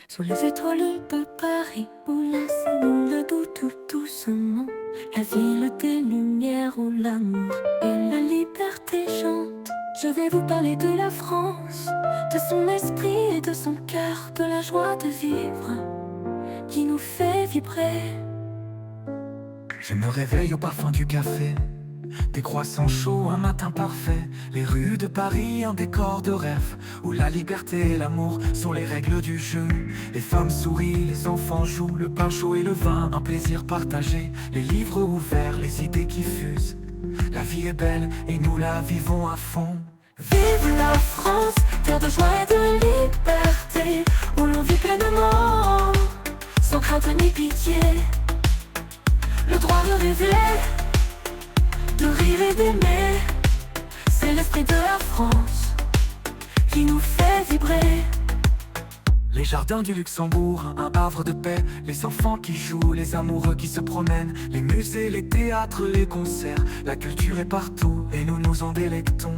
Sous les étoiles de Paris, où la cellule doute tout doucement, la ville des lumières où l'amour et la liberté chantent. Je vais vous parler de la France, de son esprit et de son cœur, de la joie de vivre qui nous fait vibrer. Je me réveille au parfum du café, des croissants chauds, un matin parfait. Les rues de Paris, un décor de rêve, où la liberté et l'amour sont les règles du jeu. Les femmes sourient, les enfants jouent, le pain chaud et le vin, un plaisir partagé. Les livres ouverts, les idées qui fusent. La vie est belle et nous la vivons à fond. Vive la France, terre de joie et de liberté, où l'on vit pleinement, sans crainte ni pitié. Le droit de rêver, de rire et d'aimer, c'est l'esprit de la France qui nous fait vibrer. Les jardins du Luxembourg, un havre de paix. Les enfants qui jouent, les amoureux qui se promènent. Les musées, les théâtres, les concerts. La culture est partout et nous nous en délectons.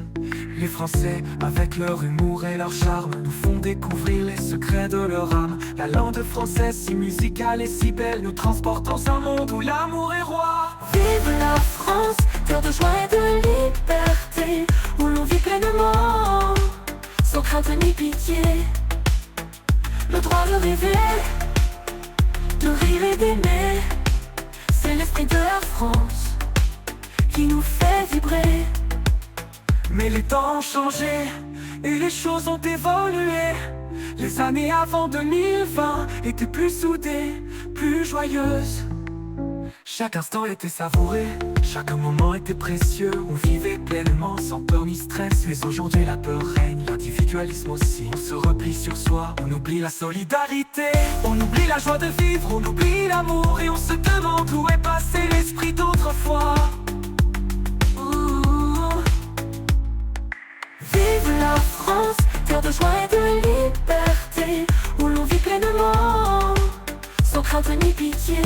Les Français, avec leur humour et leur charme, nous font découvrir les secrets de leur âme. La langue française, si musicale et si belle, nous transporte dans un monde où l'amour est roi. Vive la France, terre de joie et de liberté, où l'on vit pleinement, sans crainte ni pitié. Le droit de rêver, de rire et d'aimer, c'est l'esprit de la France qui nous fait vibrer. Mais les temps ont changé et les choses ont évolué. Les années avant 2020 étaient plus soudées, plus joyeuses. Chaque instant était savouré, chaque moment était précieux. On vivait pleinement sans peur ni stress. Mais aujourd'hui la peur règne, l'individualisme aussi. On se replie sur soi, on oublie la solidarité. On oublie la joie de vivre, on oublie l'amour. Et on se demande où est passé l'esprit d'autrefois. Vive la France, terre de joie et de liberté, où l'on vit pleinement, sans crainte ni pitié.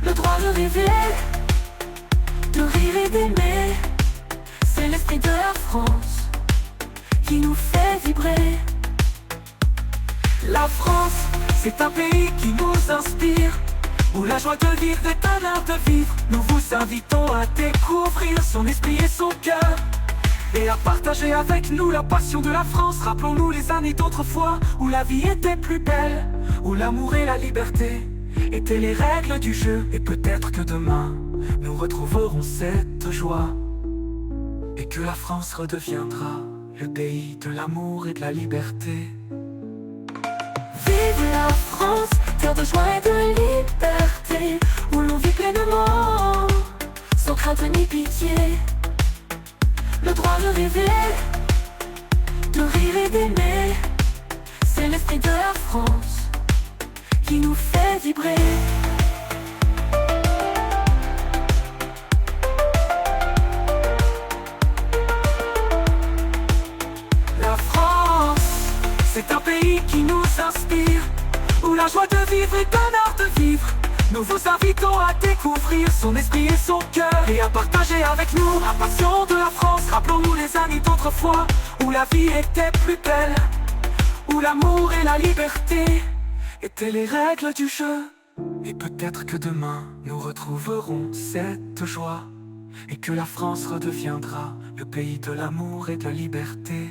Le droit de rêver, de rire et d'aimer, c'est l'esprit de la France qui nous fait vibrer. La France, c'est un pays qui nous inspire, où la joie de vivre est un art de vivre. Nous vous invitons à découvrir son esprit et son cœur, et à partager avec nous la passion de la France. Rappelons-nous les années d'autrefois, où la vie était plus belle, où l'amour et la liberté étaient les règles du jeu. Et peut-être que demain, nous retrouverons cette joie, et que la France redeviendra le pays de l'amour et de la liberté. Vive la France, terre de joie et de liberté, où l'on vit pleinement, sans crainte ni pitié. Le droit de rêver, de rire et d'aimer, c'est l'esprit de la France qui nous fait vibrer. La France, c'est un pays qui nous inspire, où la joie de vivre est un art de vivre. Nous vous invitons à découvrir son esprit et son cœur, et à partager avec nous la passion de la France. Rappelons-nous les années d'autrefois, où la vie était plus belle, où l'amour et la liberté étaient les règles du jeu. Et peut-être que demain, nous retrouverons cette joie, et que la France redeviendra le pays de l'amour et de la liberté.